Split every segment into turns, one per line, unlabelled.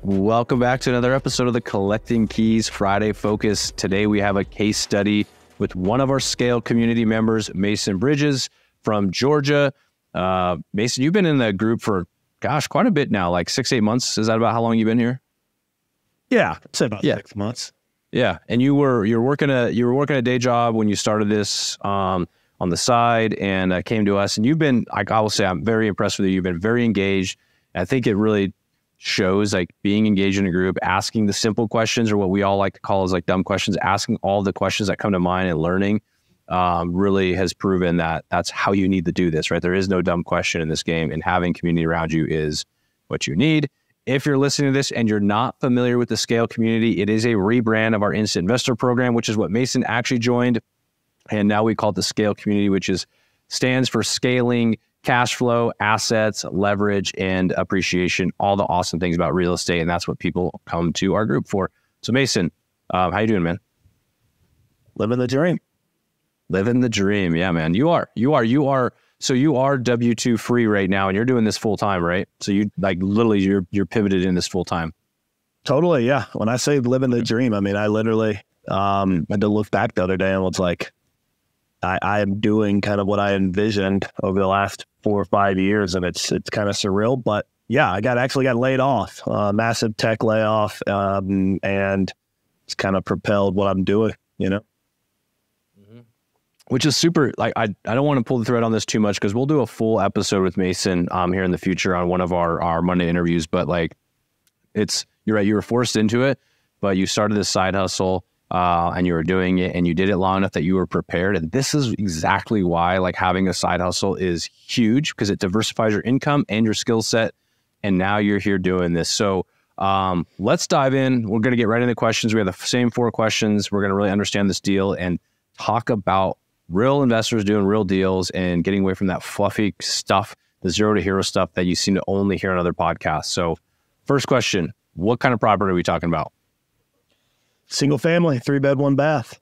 Welcome back to another episode of the Collecting Keys Friday Focus. Today we have a case study with one of our Scale community members, Mason Bridges from Georgia. Mason, you've been in the group for, quite a bit now, like 6-8 months. Is that about how long you've been here?
Yeah, I'd say about 6 months.
Yeah, and you were working a day job when you started this on the side, and came to us. And you've been, I will say, I'm very impressed with you. You've been very engaged. I think it really shows like being engaged in a group, asking the simple questions, or what we all like to call as like dumb questions, asking all the questions that come to mind and learning really has proven that that's how you need to do this, right? There is no dumb question in this game, and having community around you is what you need. If you're listening to this and you're not familiar with the Scale community, it is a rebrand of our Instant Investor program, which is what Mason actually joined. And now we call it the Scale community, which stands for scaling cash flow, assets, leverage, and appreciation, all the awesome things about real estate. And that's what people come to our group for. So Mason, how you doing, man?
Living the dream.
Living the dream. Yeah, man. You are. So you are W-2 free right now, and you're doing this full time, right? So you like literally you're pivoted in this full time.
Totally. Yeah. When I say living the dream, I mean, I literally had to look back the other day and was like, I am doing kind of what I envisioned over the last 4 or 5 years, and it's kind of surreal. But yeah, I actually got laid off, massive tech layoff, and it's kind of propelled what I'm doing, you know?
Mm-hmm. Which is super, like, I don't want to pull the thread on this too much because we'll do a full episode with Mason here in the future on one of our Monday interviews. But like, you're right, you were forced into it, but you started this side hustle. And you were doing it, and you did it long enough that you were prepared. And this is exactly why like having a side hustle is huge, because it diversifies your income and your skill set. And now you're here doing this. So let's dive in. We're going to get right into questions. We have the same 4 questions. We're going to really understand this deal and talk about real investors doing real deals and getting away from that fluffy stuff, the zero to hero stuff that you seem to only hear on other podcasts. So first question, what kind of property are we talking about?
Single family, 3-bed, 1-bath.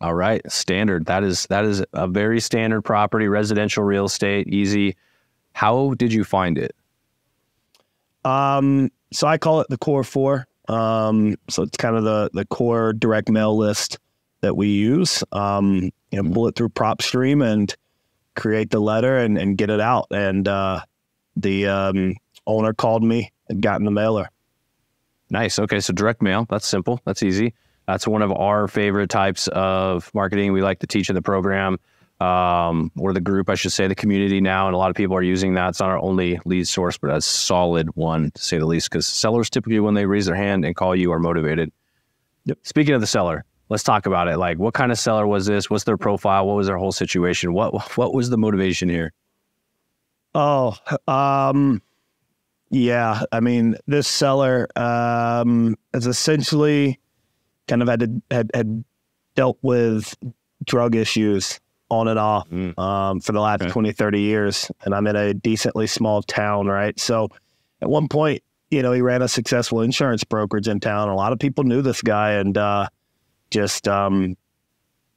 All right. Standard. That is a very standard property, residential real estate, easy. How did you find it?
So I call it the core 4. So it's kind of the core direct mail list that we use. Pull it through PropStream and create the letter and get it out. And the owner called me and gotten the mailer.
Nice. Okay. So direct mail, that's simple. That's easy. That's one of our favorite types of marketing we like to teach in the program, or the group, I should say, the community now. And a lot of people are using that. It's not our only lead source, but a solid one to say the least, because sellers typically, when they raise their hand and call you, are motivated. Yep. Speaking of the seller, let's talk about it. Like, what kind of seller was this? What's their profile? What was their whole situation? What was the motivation here?
Yeah, I mean, this seller has essentially kind of had dealt with drug issues on and off for the last 20, 30 years. And I'm in a decently small town, right? So at one point, he ran a successful insurance brokerage in town. A lot of people knew this guy, and just, gotten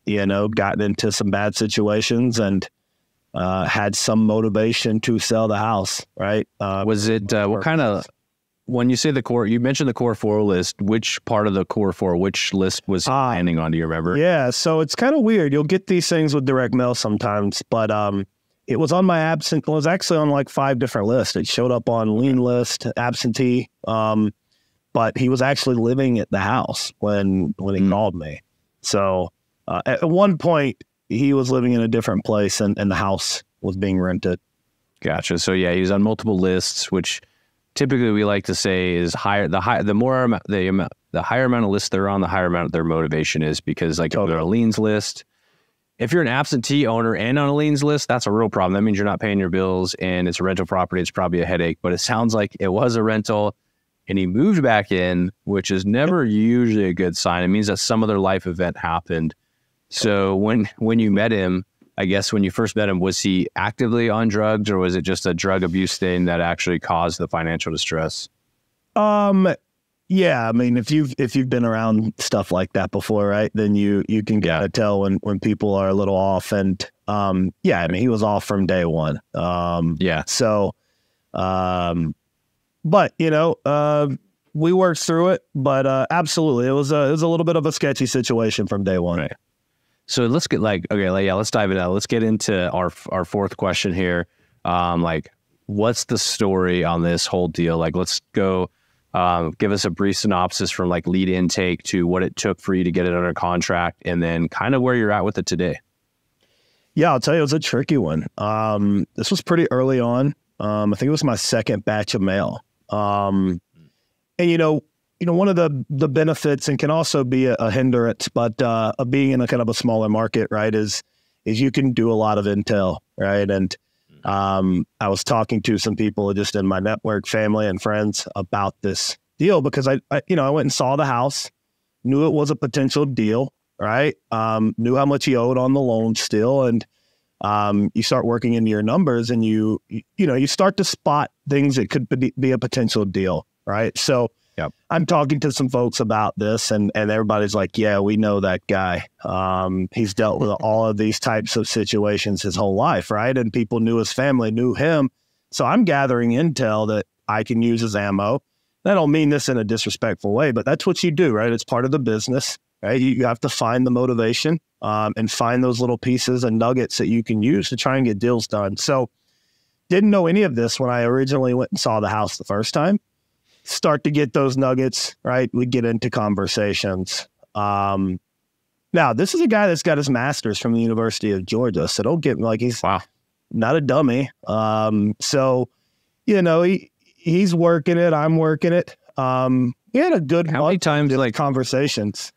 into some bad situations and had some motivation to sell the house, right?
Was it, what kind of, when you say the core, you mentioned the core 4 list, which part of the core 4, which list was he landing on, do you remember?
Yeah, so it's kind of weird. You'll get these things with direct mail sometimes, but it was on my it was actually on like 5 different lists. It showed up on lien list, absentee, but he was actually living at the house when he called me. So at one point, he was living in a different place, and the house was being rented.
Gotcha. So yeah, he was on multiple lists, which typically we like to say is higher. The higher amount of lists they're on, the higher amount their motivation is, because like if they're on a liens list, if you're an absentee owner and on a liens list, that's a real problem. That means you're not paying your bills, and it's a rental property. It's probably a headache. But it sounds like it was a rental, and he moved back in, which is never usually a good sign. It means that some other life event happened. So when you met him, I guess when you first met him, was he actively on drugs, or was it just a drug abuse thing that actually caused the financial distress?
Yeah, I mean, if you've been around stuff like that before, right, then you can kind of tell when people are a little off. And yeah, I mean, he was off from day one. So, but we worked through it, but absolutely, it was a little bit of a sketchy situation from day one.
Right. So let's get let's dive into that. Let's get into our fourth question here. What's the story on this whole deal? Like, let's go. Give us a brief synopsis from like lead intake to what it took for you to get it under contract, and then kind of where you're at with it today.
Yeah, I'll tell you, it was a tricky one. This was pretty early on. I think it was my second batch of mail. And one of the benefits, and can also be a hindrance, but of being in a kind of a smaller market, right, is you can do a lot of intel, right? And I was talking to some people just in my network, family and friends about this deal because I went and saw the house, knew it was a potential deal, right? Knew how much he owed on the loan still, and you start working into your numbers, and you start to spot things that could be a potential deal, right? So yep. I'm talking to some folks about this, and everybody's like, yeah, we know that guy. He's dealt with all of these types of situations his whole life, right? And people knew his family, knew him. So I'm gathering intel that I can use as ammo. I don't mean this in a disrespectful way, but that's what you do, right? It's part of the business, right? You have to find the motivation and find those little pieces and nuggets that you can use to try and get deals done. So didn't know any of this when I originally went and saw the house the first time. Start to get those nuggets, right? We get into conversations. Now, this is a guy that's got his master's from the University of Georgia, so don't get me like he's not a dummy. So, he's working it. I'm working it. We had a good
how many times
like conversations.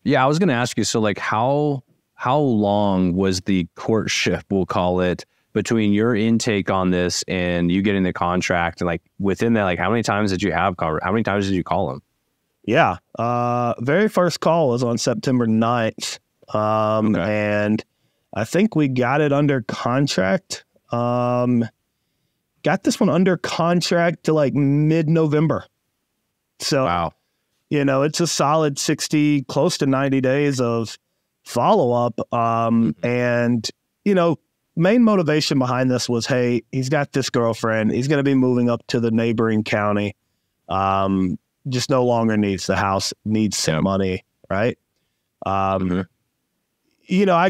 Yeah, I was going to ask you. So, like, how long was the courtship? We'll call it, between your intake on this and you getting the contract, and like within that, like how many times did you have how many times did you call him?
Yeah. Very first call was on September 9th. And I think we got it under contract. Got this one under contract to like mid-November. So, wow. It's a solid 60, close to 90 days of follow-up. And, main motivation behind this was, hey, he's got this girlfriend. He's going to be moving up to the neighboring county. Just no longer needs the house, needs some money, right? I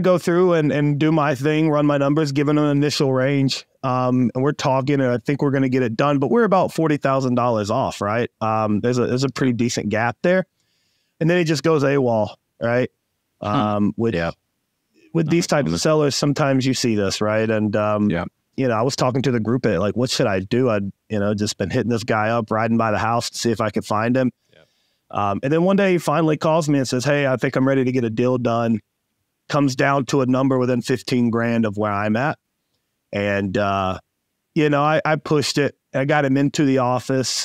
go through and do my thing, run my numbers, give him an initial range. And we're talking, and I think we're going to get it done, but we're about $40,000 off, right? There's a pretty decent gap there. And then he just goes AWOL, right? With these types of sellers, sometimes you see this, right? And, I was talking to the group at like, what should I do? I'd, just been hitting this guy up, riding by the house to see if I could find him. And then one day he finally calls me and says, hey, I think I'm ready to get a deal done. Comes down to a number within 15 grand of where I'm at. And, I pushed it. I got him into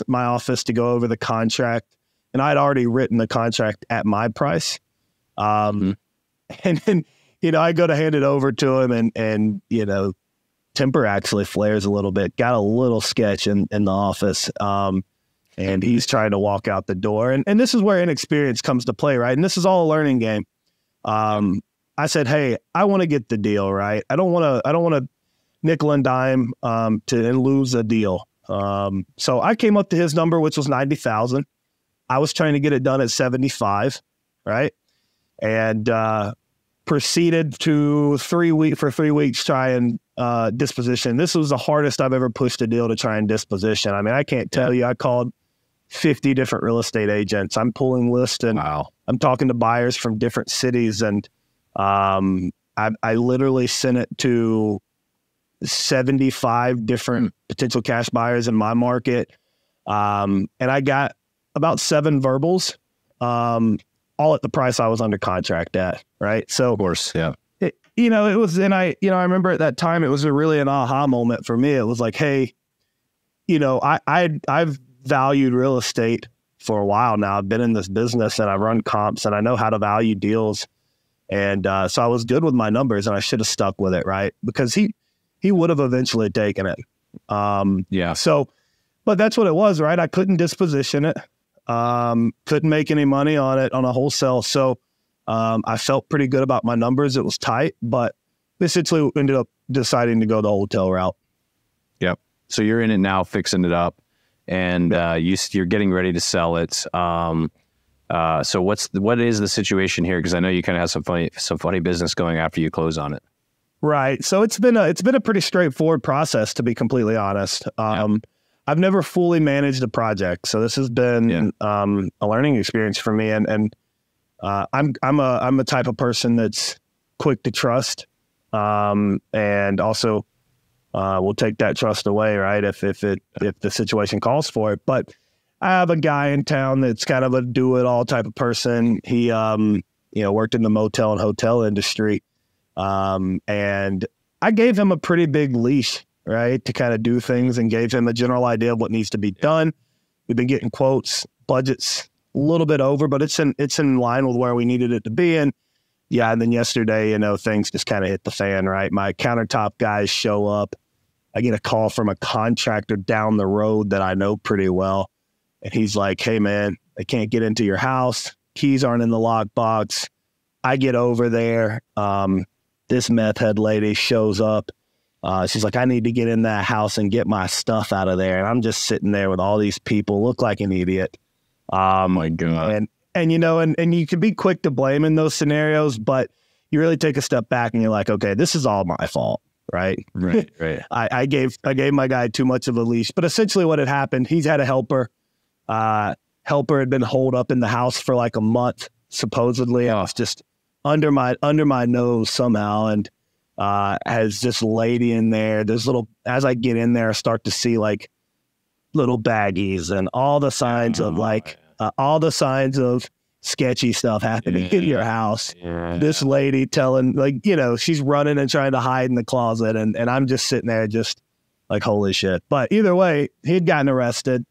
my office to go over the contract. And I'd already written the contract at my price. And then, I go to hand it over to him and temper actually flares a little bit, got a little sketch in the office. And he's trying to walk out the door. And this is where inexperience comes to play, right? And this is all a learning game. I said, hey, I want to get the deal, right? I don't want to nickel and dime and lose a deal. So I came up to his number, which was 90,000. I was trying to get it done at 75, right? And proceeded to 3 weeks try and disposition. This was the hardest I've ever pushed a deal to try and disposition. I mean, I can't tell you, I called 50 different real estate agents. I'm pulling lists and I'm talking to buyers from different cities. And I literally sent it to 75 different potential cash buyers in my market. And I got about 7 verbals, all at the price I was under contract at. Right. So
of course, yeah.
It was, and I remember at that time, it was really an aha moment for me. It was like, hey, I've valued real estate for a while now. I've been in this business and I run comps and I know how to value deals. And so I was good with my numbers and I should have stuck with it. Right. Because he would have eventually taken it. So, but that's what it was, right? I couldn't disposition it. Couldn't make any money on it on a wholesale. So, I felt pretty good about my numbers. It was tight, but essentially ended up deciding to go the wholetail route.
Yep. So you're in it now, fixing it up. and you're getting ready to sell it. So what is the situation here? Because I know you kind of have some funny business going after you close on it.
Right. So it's been a pretty straightforward process, to be completely honest. I've never fully managed a project, so this has been a learning experience for me. And I'm a type of person that's quick to trust, and also will take that trust away, right, if the situation calls for it. But I have a guy in town that's kind of a do-it-all type of person. He worked in the motel and hotel industry, and I gave him a pretty big leash, right, to kind of do things, and gave him a general idea of what needs to be done. We've been getting quotes, budgets a little bit over, but it's in line with where we needed it to be. And then yesterday, things just kind of hit the fan, right? My countertop guys show up. I get a call from a contractor down the road that I know pretty well. And he's like, hey, man, I can't get into your house. Keys aren't in the lockbox. I get over there. This meth head lady shows up. She's like, I need to get in that house and get my stuff out of there. And I'm just sitting there with all these people, look like an idiot.
Oh, my God.
And you can be quick to blame in those scenarios, but you really take a step back and you're like, okay, this is all my fault. Right. I gave my guy too much of a leash, but essentially what had happened, he's had a helper. Helper had been holed up in the house for like a month, supposedly. I was just under my nose somehow, and has this lady in there. There's as I get in there, I start to see like little baggies and all the signs of sketchy stuff happening in your house. This lady telling, she's running and trying to hide in the closet, and I'm just sitting there just like, holy shit. But either way, he'd gotten arrested.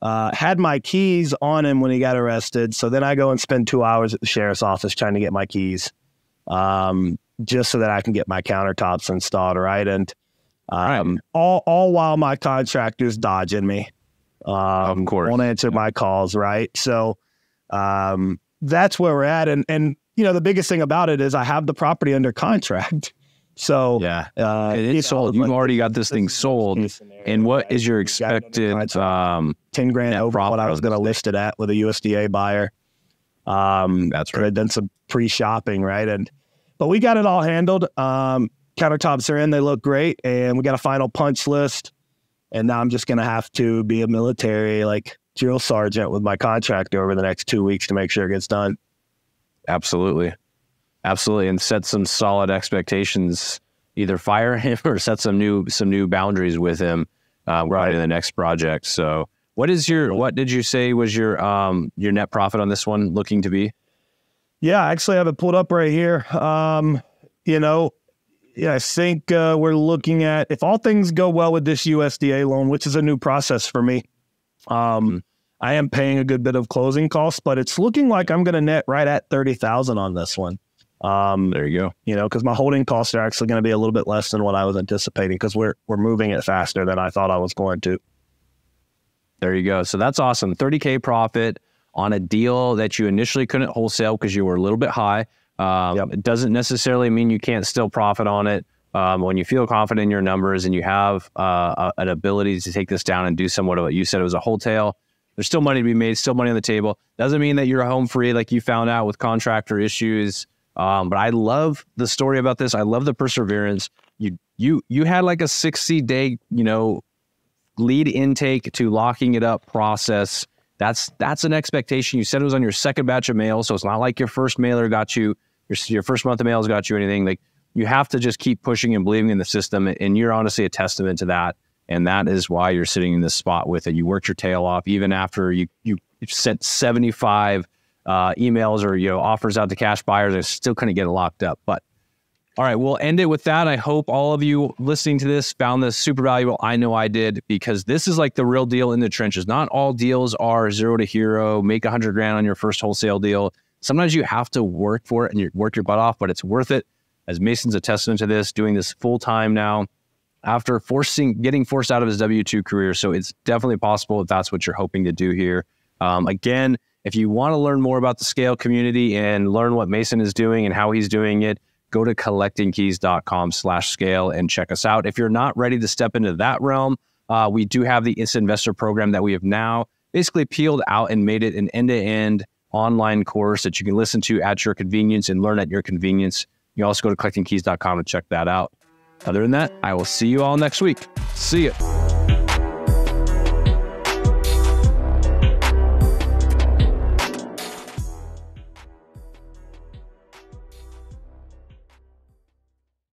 Had my keys on him when he got arrested. So then I go and spend 2 hours at the sheriff's office trying to get my keys, just so that I can get my countertops installed, right? And all while my contractor's dodging me.
Of course.
Won't answer my calls, right? So that's where we're at. And the biggest thing about it is I have the property under contract. So
it's sold. You've already got this thing sold. And what is your expected
$10,000 over what I was going to list it at with a USDA buyer?
That's right.
I'd done some pre-shopping, right? But we got it all handled. Countertops are in; they look great, and we got a final punch list. And now I'm just going to have to be a military drill sergeant with my contractor over the next 2 weeks to make sure it gets done.
Absolutely. And set some solid expectations. Either fire him or set some new boundaries with him right in the next project. So, what did you say was your net profit on this one looking to be?
Yeah, I actually have it pulled up right here. I think we're looking at, if all things go well with this USDA loan, which is a new process for me. I am paying a good bit of closing costs, but it's looking like I'm going to net right at $30,000 on this one.
There you
go. Because my holding costs are actually going to be a little bit less than what I was anticipating, because we're moving it faster than I thought I was going to.
There you go. So that's awesome. $30K profit on a deal that you initially couldn't wholesale because you were a little bit high. It doesn't necessarily mean you can't still profit on it. When you feel confident in your numbers and you have an ability to take this down and do somewhat of what you said, it was a wholetail. There's still money to be made, still money on the table. Doesn't mean that you're home free like you found out with contractor issues. But I love the story about this. I love the perseverance. You had like a 60-day, lead intake to locking it up process. That's an expectation. You said it was on your second batch of mail, so it's not like your first mailer got you, your first month of mail has got you anything. Like, you have to just keep pushing and believing in the system, and you're honestly a testament to that. And that is why you're sitting in this spot with it. You worked your tail off even after you sent 75 emails or offers out to cash buyers. They still couldn't get it locked up. But all right, we'll end it with that. I hope all of you listening to this found this super valuable. I know I did, because this is like the real deal in the trenches. Not all deals are zero to hero. Make $100,000 on your first wholesale deal. Sometimes you have to work for it and you work your butt off, but it's worth it. As Mason's a testament to this, doing this full time now after getting forced out of his W-2 career. So it's definitely possible if that's what you're hoping to do here. Again, if you want to learn more about the Scale community and learn what Mason is doing and how he's doing it, go to collectingkeys.com/scale and check us out. If you're not ready to step into that realm, we do have the Instant Investor program that we have now basically peeled out and made it an end-to-end online course that you can listen to at your convenience and learn at your convenience. You also go to collectingkeys.com to check that out. Other than that, I will see you all next week. See ya.